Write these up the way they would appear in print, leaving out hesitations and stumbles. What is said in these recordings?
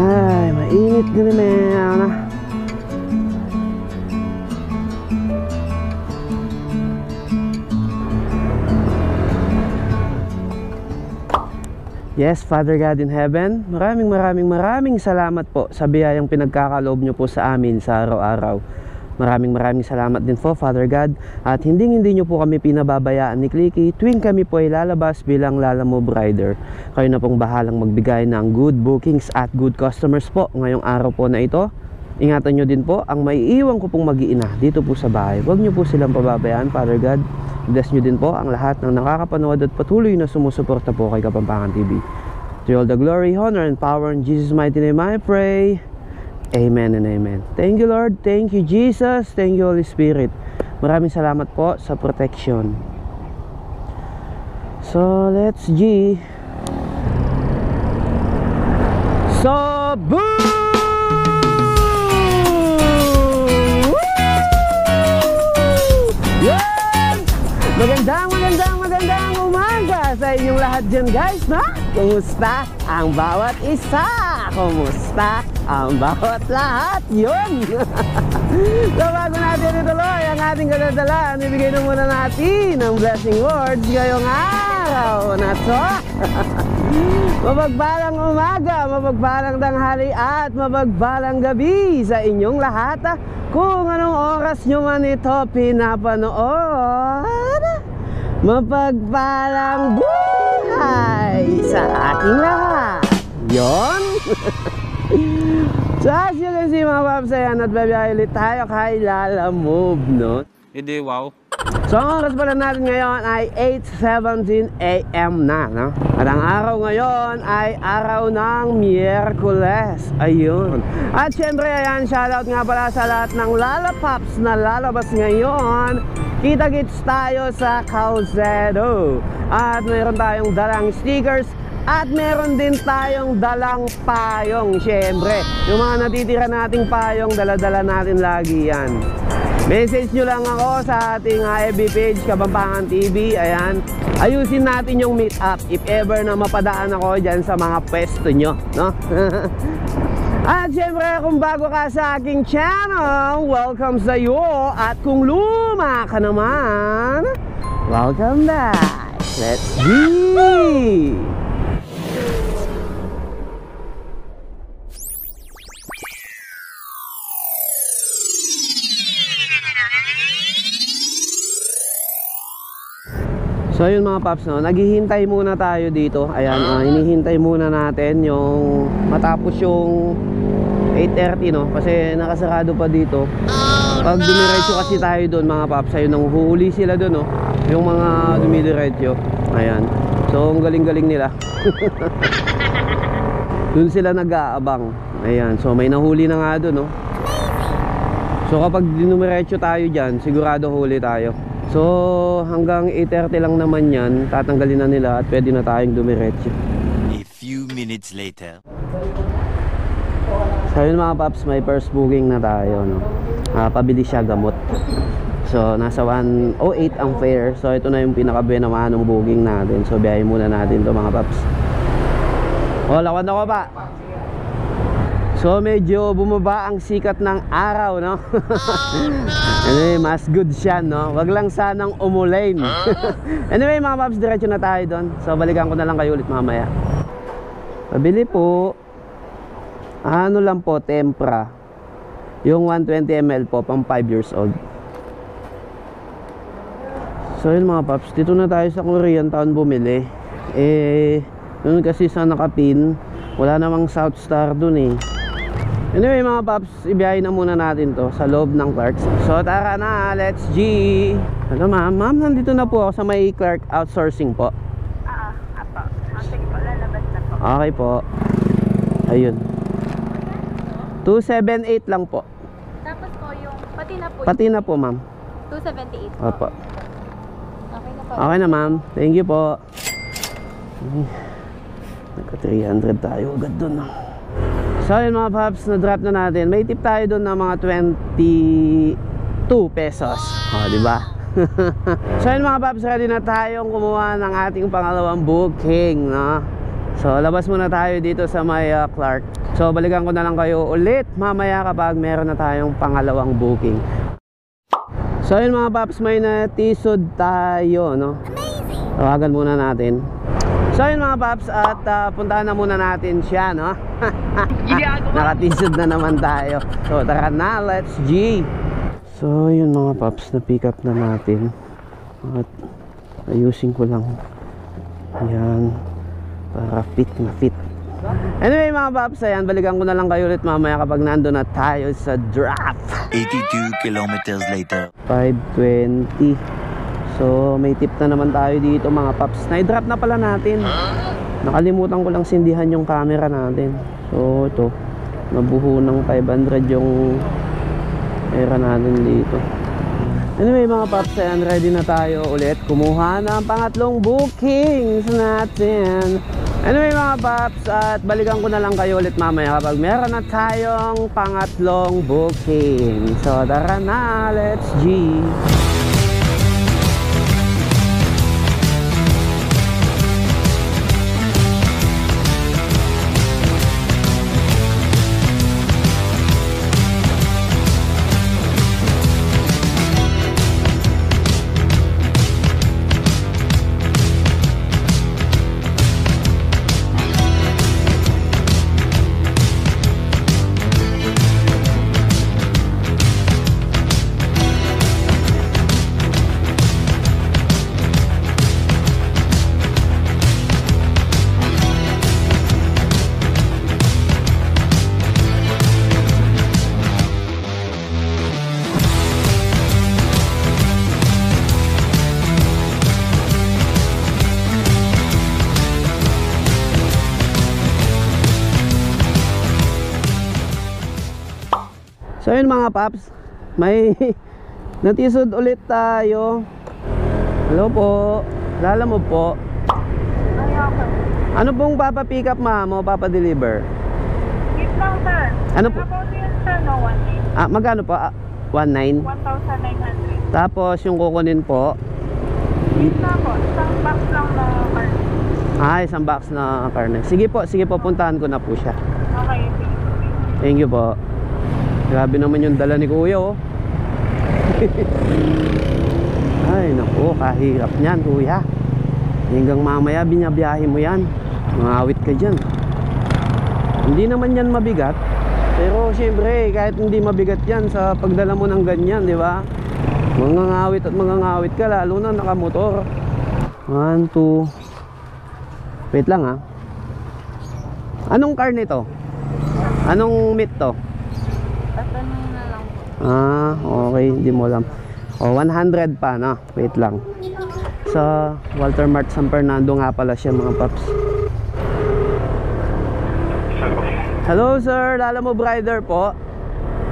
Ay, mainit din na. Yes, Father God in Heaven, maraming salamat po sa biyayang pinagkakaloob nyo po sa amin sa araw-araw. Maraming salamat din po, Father God. At hindi nyo po kami pinababayaan ni Clicky tuwing kami po ay lalabas bilang Lala Move Rider. Kayo na pong bahalang magbigay ng good bookings at good customers po ngayong araw po na ito. Ingatan nyo din po ang maiiwan ko pong mag-iina dito po sa bahay. Huwag nyo po silang pababayaan, Father God. Bless nyo din po ang lahat ng nakakapanood at patuloy na sumusuporta po kay Kapampangan TV. To all the glory, honor, and power in Jesus' mighty name I pray. Amen and amen. Thank you, Lord. Thank you, Jesus. Thank you, Holy Spirit. Maraming salamat po sa protection. So, let's G. So, boom! Magandang umaga sa inyong lahat dyan, guys, no? Kumusta ang bawat isa? Kumusta ang bawat lahat? Yun! So bago natin ituloy ang ating kadadalan, ibigay na muna natin ang blessing words ngayong araw na to. Mapagpalang umaga, mapagpalang tanghali at mapagpalang gabi sa inyong lahat. Kung anong oras nyo man ito pinapanood, mapagpalang buhay sa ating lahat. Yon. So as you can see mga paps, ayan, at babiyahe ulit tayo kay Lala Move, no? Hindi, wow. So ang oras pala natin ngayon ay 8:17 AM na, no? At ang araw ngayon ay araw ng Miyerkules. Ayun. At syempre, ayan, shoutout nga pala sa lahat ng Lala Pops na lalabas ngayon. Kita-kits tayo sa Caucedo. At mayroon tayong dalang stickers. At meron din tayong dalang payong. Syempre, yung mga natitira nating payong, dala-dala natin lagi yan. Message nyo lang ako sa ating FB page, Kapampangan TV. Ayan, ayusin natin yung meet up if ever na mapadaan ako dyan sa mga pwesto nyo, no? At syempre, kung bago ka sa aking channel, welcome sa iyo. At kung luma ka naman, welcome back. Let's go! So yun mga paps, no, naghihintay muna tayo dito. Ayan, hinihintay muna natin yung matapos yung 8:30, no, kasi nakasarado pa dito. Pag dumiretso kasi tayo doon mga paps, ayun, nang huli sila doon, no, yung mga dumidiretso. Ayan, so ang galing-galing nila. Doon sila nag-aabang. Ayan, so may nahuli na nga doon, no. So kapag dumiretso tayo dyan, sigurado huli tayo. So hanggang 8:30 lang naman yan, tatanggalin na nila at pwede na tayong dumiretso. A few minutes later. So yun mga paps, may first booking na tayo, no? Pabili siya gamot. So nasa 108 ang fare. So ito na yung pinakabenamanong booking natin. So biyahe muna natin to mga paps. O, lawan ako pa. So medyo bumaba ang sikat ng araw, no? Anyway, mas good siya, no? Wag lang sanang umulain. Anyway mga paps, diretso na tayo doon. So balikan ko na lang kayo ulit mamaya. Pabili po. Ano lang po, tempra. Yung 120 ml po, pang 5 years old. So yun mga paps, dito na tayo sa Korean Town bumili. Yun kasi sa nakapin, wala namang South Star dun eh. Anyway mga paps, ibiyahin na muna natin to sa loob ng Clark's. So tara na, let's G. Ano ma'am? Ma'am, nandito na po ako sa may Clark Outsourcing po. Apo. Sige po, lalabas na po. Okay po. Ayun, 278 lang po. Tapos po yung, Pati na po ma'am. 278 po. Opo. Okay na po. Okay na ma'am, thank you po. 300 tayo agad dun. So yun mga paps, na-drop na natin. May tip tayo dun na mga 22 pesos. O, diba? So yun mga paps, ready na tayong kumuha ng ating pangalawang booking, no? So labas muna tayo dito sa may Clark. So balikan ko na lang kayo ulit mamaya kapag meron na tayong pangalawang booking. So yun mga paps, may natisod tayo, no? Tawagan muna natin. So yun mga paps, at puntahan na muna natin siya, no? Nakatisod na naman tayo. So tara na, let's G. So yun mga paps, na pick up na natin. At ayusin ko lang yan para fit na fit. Anyway mga paps, ayan, balikan ko na lang kayo ulit mamaya kapag nandun na tayo sa drop. 82 kilometers later. 5:20. So may tip na naman tayo dito mga paps. Na-drop na pala natin. Nakalimutan ko lang sindihan yung camera natin. So ito, nabuho ng 500 yung era natin dito. Anyway mga paps, ayan, ready na tayo ulit kumuha ng pangatlong bookings natin. Anyway mga paps, at balikan ko na lang kayo ulit mamaya kapag meron na tayong pangatlong booking. So tara na, let's G. So yun mga paps, may natisod ulit tayo. Hello po, lala mo po. Ano pong papapick up ma'am o papadeliver? Gift lang sir. Ano po? Nakaboto yun sir, no 1.8. Magkano po? 1.9? 1,900. Tapos yung kukunin po? Gift na po, isang box lang na card. Isang box na karne. Sige po, puntahan ko na po siya. Okay, Thank you po. Grabe naman yung dala ni kuya, oh. Ay naku, kahirap niyan kuya. Hanggang mamaya binabiyahe mo yan, mangawit ka dyan. Hindi naman yan mabigat, pero syempre kahit hindi mabigat yan sa pagdala mo ng ganyan, di ba? Mangangawit at mangangawit ka, lalo na nakamotor. 1, 2. Wait lang ha. Anong car nito? Anong meat to? tatanong na lang po. Okay, hindi mo alam. 100 pa, no? Wait lang. Sa Walter Mart San Fernando nga pala siya mga paps. Hello sir, lala mo Brider po?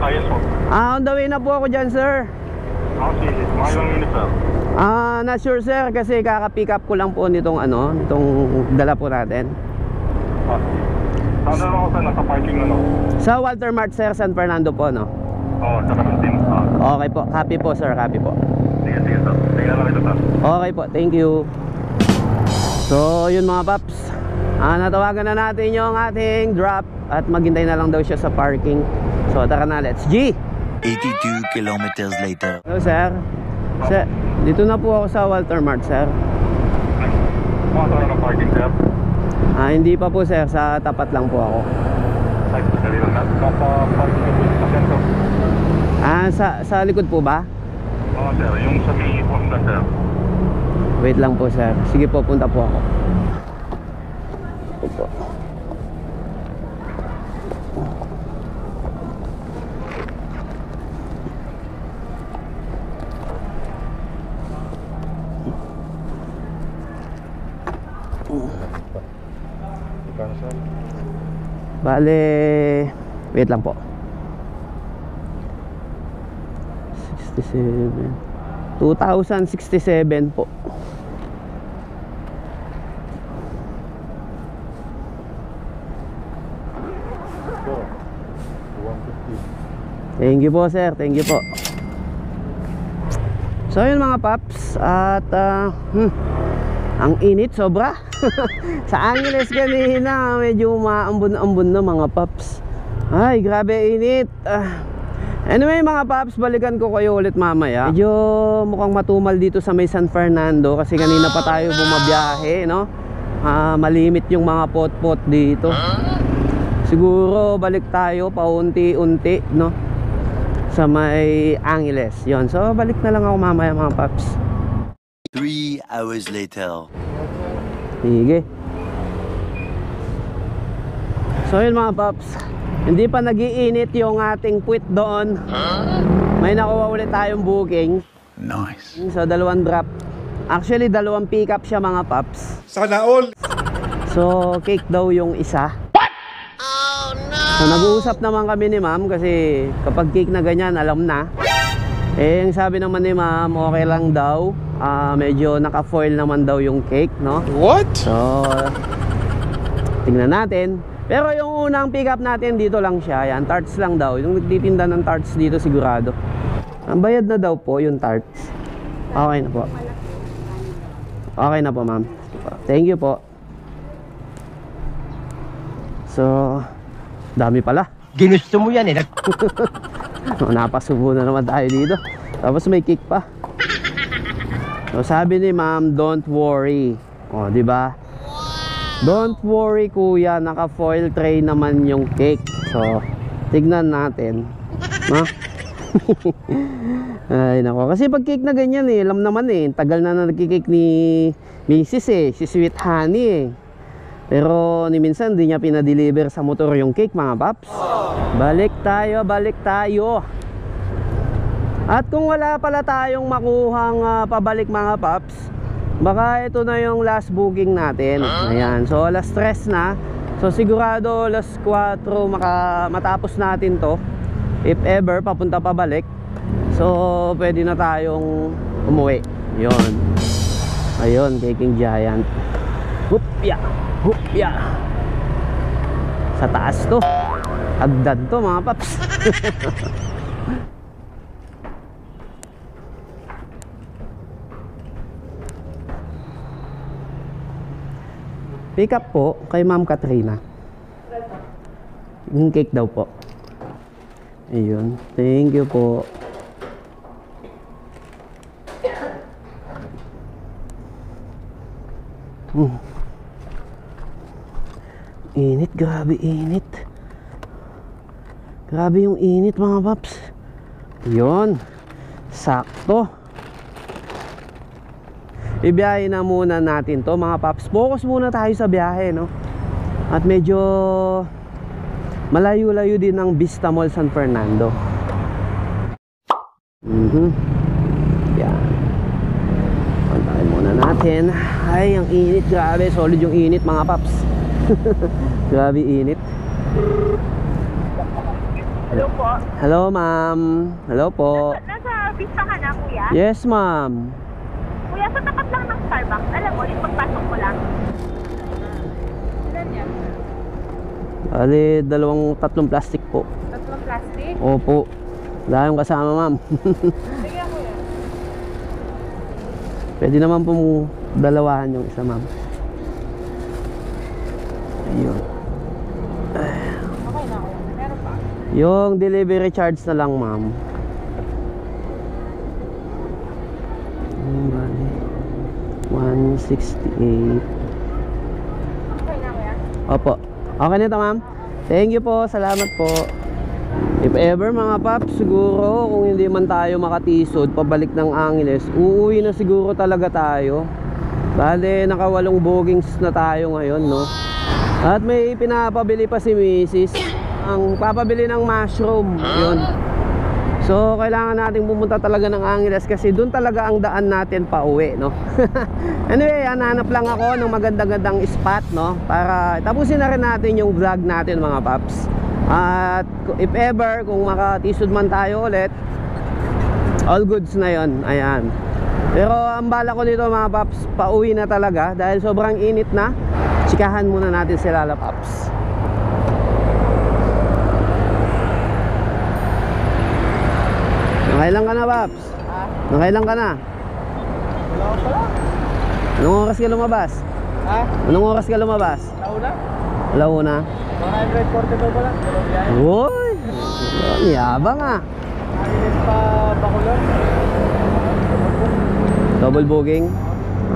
Yes po. On the way na po ako dyan sir. Sige. Mga ilang minutes sir? Not sure sir, kasi kaka-pick up ko lang po nitong nitong dala po natin. Saan na ako sir? Nasa parking ano? Sa Walter Mart sir, San Fernando po, no? Oo, sa 17. Okay po, copy po sir, copy po. Sige sir. Tingnan lang ito sir. Okay po, thank you. So yun mga paps, natawagan na natin yung ating drop at maghintay na lang daw siya sa parking. So tara na, let's G. 82 kilometers later. Hello sir. Sir, dito na po ako sa Walter Mart sir. Mga saan na parking sir? Hindi pa po sir, sa tapat lang po ako. Ay, dali lang sir. Napa-parking na po sa center. Sa likod po ba? Oo sir, yung sa may Honda sir. Wait lang po sir. Sige po, punta po ako. Opo. Ikaw sir? Bale, wait lang po. 67. 2067 po. Ito, 150. Thank you po sir, thank you po. So yun mga paps. At ang init sobra. Sa Angeles kanina medyo umaambon-ambon na mga paps. Ay grabe init. Anyway mga paps, balikan ko kayo ulit mamaya. Medyo mukhang matumal dito sa may San Fernando kasi kanina pa tayo bumabiyahe, no? Malimit yung mga pot-pot dito. Siguro balik tayo paunti-unti, no? Sa may Angeles. Yon. So balik na lang ako mamaya mga paps. 3 hours later. Sige. So yun mga paps, hindi pa nagiinit yung ating puwit doon. May nakuha ulit tayong booking. Nice. So 2 drop. Actually 2 pick up siya mga paps. Sana all! So cake daw yung isa. Oh no! So nag-uusap naman kami ni ma'am kasi kapag cake na ganyan alam na. Eh yung sabi naman ni ma'am okay lang daw. Medyo naka-foil naman daw yung cake, no? What? So tingnan natin. Pero yung unang pick up natin dito lang siya. Yan, tarts lang daw. Yung nagtitinda ng tarts dito sigurado. Ang bayad na daw po yung tarts. Okay na po. Okay na po ma'am. Thank you po. So dami pala. Ginusto mo yan eh. Napasubo na naman tayo dito. Tapos may cake pa. So sabi ni ma'am, don't worry. O, di ba? Don't worry kuya, naka-foil tray naman yung cake. So, tignan natin. No? Ay nako, kasi pag cake na ganyan eh, alam naman eh, tagal na nagki-cake ni Mrs. eh, si Sweet Honey eh. Pero ni minsan hindi niya pinadeliver sa motor yung cake mga paps. Balik tayo, balik tayo. At kung wala pala tayong makuhang pabalik mga paps, baka ito na yung last booking natin. Ayan, so alas 3 na. So sigurado alas 4 matapos natin to. If ever papunta pabalik. So pwede na tayong umuwi. Yun. Ayun, Caking Giant. Hupya, hupya. Sa taas to. Agdad to mga paps. Pick up po kay Ma'am Katrina. Yung cake daw po. Ayun. Thank you po. Init, grabe init. Grabe yung init mga paps. Yun. Sakto. Ibiyahe na muna natin to mga paps. Focus muna tayo sa biyahe, no? At medyo malayo-layo din ang Vista Mall San Fernando. Yan. Pantayin muna natin. Ay, ang init, grabe. Solid yung init mga paps. Grabe init. Hello po. Hello ma'am. Hello po. Nasa Vista ka na, kuya? Yes ma'am. Kuya, sa tapat lang ng Starbucks. Alam mo, yung pagpasok mo lang. Ilan yan? Bali, tatlong plastic po. Tatlong plastic? Opo. Wala yung kasama ma'am. Sige, kuya. Pwede naman pong dalawahan yung isa ma'am. Ayun. Okay na, kuya. Meron pa? Yung delivery charge na lang ma'am. Bali, 168. Okay na, kuya. Opo. Okay na ito ma'am. Thank you po. Salamat po. If ever mga paps, siguro kung hindi man tayo makatisod pabalik ng Angeles, uuwi na siguro talaga tayo. Bale, naka-8 bookings na tayo ngayon, no? At may pinapabili pa si Mrs. Ang papabili ng mushroom. Yun. So, kailangan natin pumunta talaga ng Angeles kasi doon talaga ang daan natin pa uwi, no? Anyway, hanap lang ako ng magandang-gandang spot, no? Para tapusin na rin natin yung vlog natin mga paps. At if ever, kung makatisod man tayo ulit, all goods na yon. Ayan. Pero ang bala ko dito mga paps, pauwi na talaga dahil sobrang init na. Tsikahan muna natin si Lala Paps. Nakailan ka na? Wala ko pala. Anong oras ka lumabas? Ha? Anong oras ka lumabas? Nauna? Alauna. 142 pala. Dalawang biyahe. Uy! Yabang ah. Alinis pa Bacolod. Double booking.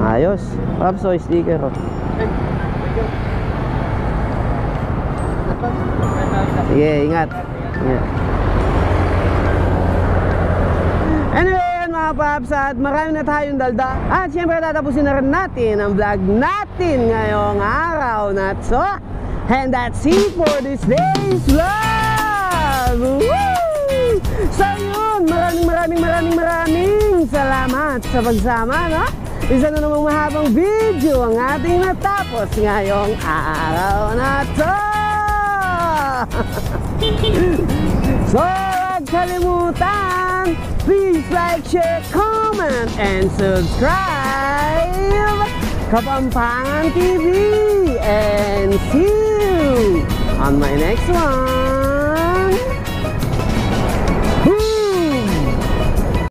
Ayos. Pops, oh, sticker oh. Sige, ingat. Ingat. Anyway, yan mga paps, at marami na tayong dalda. At syempre tatapusin na rin natin ang vlog natin ngayong araw na to. And that's it for this day's vlog. Woo! So yun, maraming salamat sa pagsama, no? Isa na namang mahabang video ang ating natapos ngayong araw na to. So, huwag kalimutan, please like, share, comment, and subscribe Kapampangan TV, and see you on my next one.